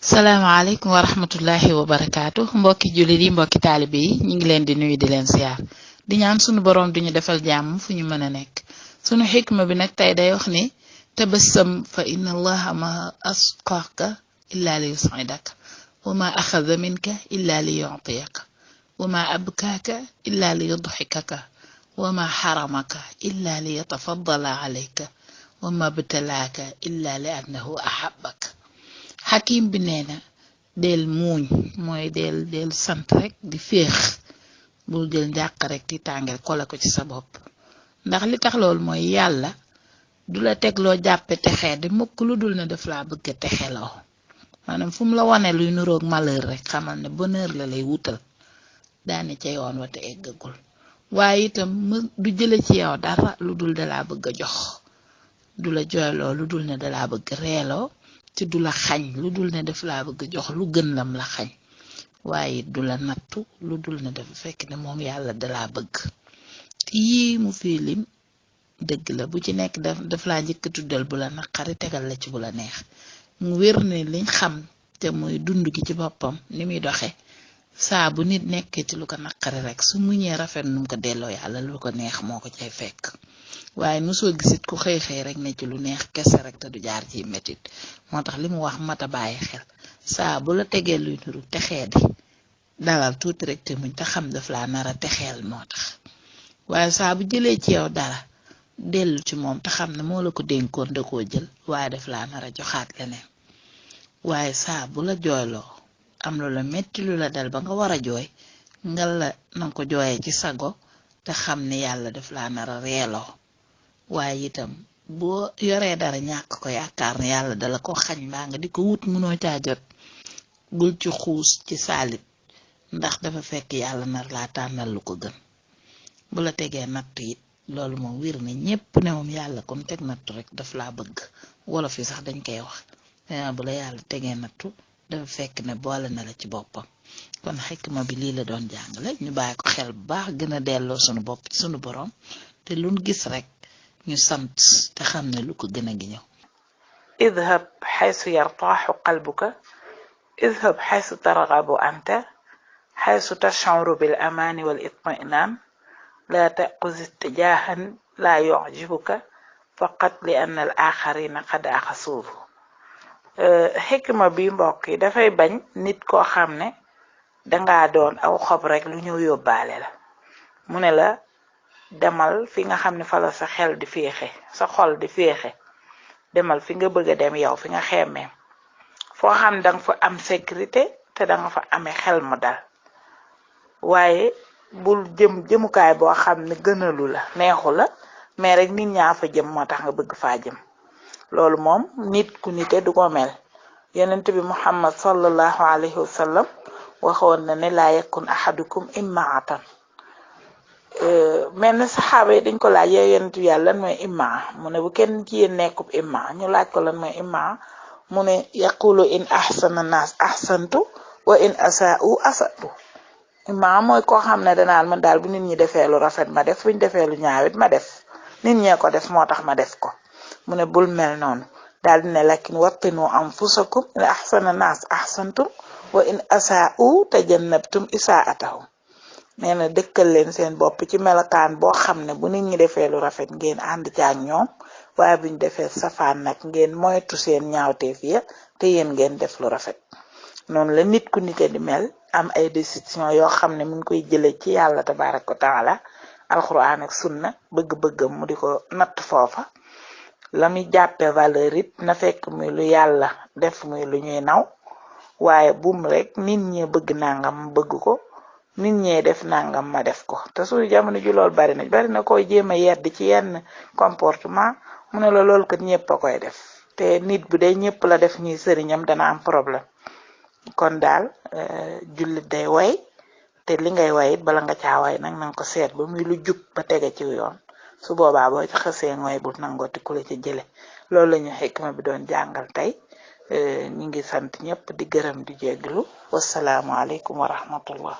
salaamaaleykum wa rahmatullahi wa barakaatu mbokki jullit yi mbokki taalibe yi ñu ngi leen di nuyu di leen siyaar di ñaan sunu boroom duñu defal jàmm fu ñu mën a nekk sunu xikma bi nag tey day wax ni tabassam fa inna allaha ma asqaka illa li yusidaka wa ma axada minka illa li yuctiyaka wa ma abkaaka illa li yudxikaka wa ma xaramaka illa li yatafaddala alayka wa ma btalaaka illa li annahu ahabaka xakim bi nee na del muuñ mooy del sant rek di féex bul jël njàq rek di tàngel kola ko ci sa bopp ndax li tax loolu mooy yàlla du la teg loo jàppe texee di mukk lu dul ne daf laa bëgg a texeloo maanaam fu mu la wane luy nuroog malheur rek xamal ne bonheur la lay wutal daane ca yoon wa te eggagul waaye itam du jële ci yow dara lu dul dalaa bëgg a jox du la jooyloo lu dul ne dalaa bëgg reeloo te du la xañ lu dul ne daf laa bëgg jox lu gën lam la xañ waaye du la nattu lu dul ne dafa fekk ne moom yàlla dalaa bëgg yii mu fii lim dëgg la bu ci nekk daf laa njëkk tuddal bu la naqari tegal la ci bu la neex mu wér ne liñ xam te muy dund gi ci boppam ni muy doxe saa bu nit nekkee ci lu ko naqari rek su muñee rafet num ko delloo yàlla lu ko neex moo ko cay fekk waaye mosoo gisit ku xëy rek ne ci lu neex kese rek te du jaar ci metit moo tax li mu wax mata bàyyi xel saa bu la tegee luy nuru texee di dalal tuuti rek te muñ te xam daf laa nara texeel moo tax waaye saa bu jëlee ci yow dara dellu ci moom te xam ne moo la ko dénkoon da koo jël waaye daf laa nara joxaat leneen waaye saa bu la jooyloo am lu la metti lu la dal ba nga war a jooy ngal la nanga ko jooyee ci sago te xam ne yàlla daf laa nara reeloo waaye itam boo yoree dara ñàkk ko yaakaar ne yàlla dala ko xañ mbaa nga di ko wut mënoo caa jot bul ci xuus ci saalit ndax dafa fekk yàlla nar laa tànnal lu ko gën bu la tegee nattu it loolu moom wir ne ñépp ne moom yàlla comme teg nattu rek daf laa bëgg wolof yi sax dañ koy wax bu la yàlla tegee nattu dafa fekk ne boole na la ci boppam kon xikma bi lii la doon jàngale ñu bàyyi ko xel bu baax gën a delloo sunu bopp ci sunu borom te luñ gis rek ñu sant te xam ne lu ko gën a gi ñëw idhab xaysu yartaaxu qalbuka idhab xaysu targabu anta xaysu tashcuru bil amaani wal itminaan laa taxuz itijaahan laa yucjibuka faqat li anna al axarina qad axasuuhu xikma bi mbokk yi dafay bañ nit koo xam ne dangaa doon aw xob rek lu ñëw yóbbaale la mu ne la demal fi nga xam ne fa la sa xel di féexe sa xol di féexe demal fi nga bëgg a dem yow fi nga xemmeem foo xam danga fa am sécurité te danga fa amee xel mu dal waaye bul jëmukaay boo xam ne gënalu la neexu la mais rek nit ñaa fa jëm moo tax nga bëgg faa jëm loolu moom nit ku nite du ko mel yonent bi muhammad sallallahu alayhi wa sallam waxoon na ne laa yakun ahadukum immaatan mel na saxaaba yi dañ ko laaj yow yonent bi yàlla lan mooy immaa mu ne bu kenn ci yéen nekkub immaa ñu laaj ko lan mooy immaa mu ne yaqulu in ahsana naas ahsantu wa in asaa'u asatu immaa mooy koo xam ne danaan man daal bu nit ñi defee lu rafet ma def buñ defee lu ñaawit ma def nit ñee ko def moo tax ma def ko mu ne bul mel noonu daal dina lakin wattinu anfusakum in ahsana naas ahsantum wa in asaa'u tajannabtum isaa'atahum nee na dëkkal leen seen bopp ci melokaan boo xam ne bu nit ñi defee lu rafet ngeen ànd ci ak ñoom waaye buñ defee safaan nag ngeen moytu seen ñaawteef ya te yéen ngeen def lu rafet noonu la nit ku nite di mel am ay décision yoo xam ne mu ngi koy jële ci yàlla tabaraka wa taala alquran ak sunna bëgg-bëggam mu di ko natt foofa la muy jàppe valeur it na fekk muy lu yàlla def muy lu ñuy naw waaye bum rek nit ñi bëgg nangam bëgg ko nit ñee def nangam ma def ko te suñu jamono ji loolu bari na koy jéem a yedd ci yenn comportement mu ne la loolu kat ñëpp a koy def te nit bu dee ñëpp la def ñuy sëriñam dana am problème kon daal jullit day way te li ngay way it bala nga caa way nag nanga ko seet ba muy lu jub ba tege ci yoon su boobaa boo ci xësee ngoy bul nangooti ku la ci jële loolu la ñu xikma bi doon jàngal tey ñu ngi sant ñëpp di gërëm di jégglu wasalaamu aleykum wa rahmatullah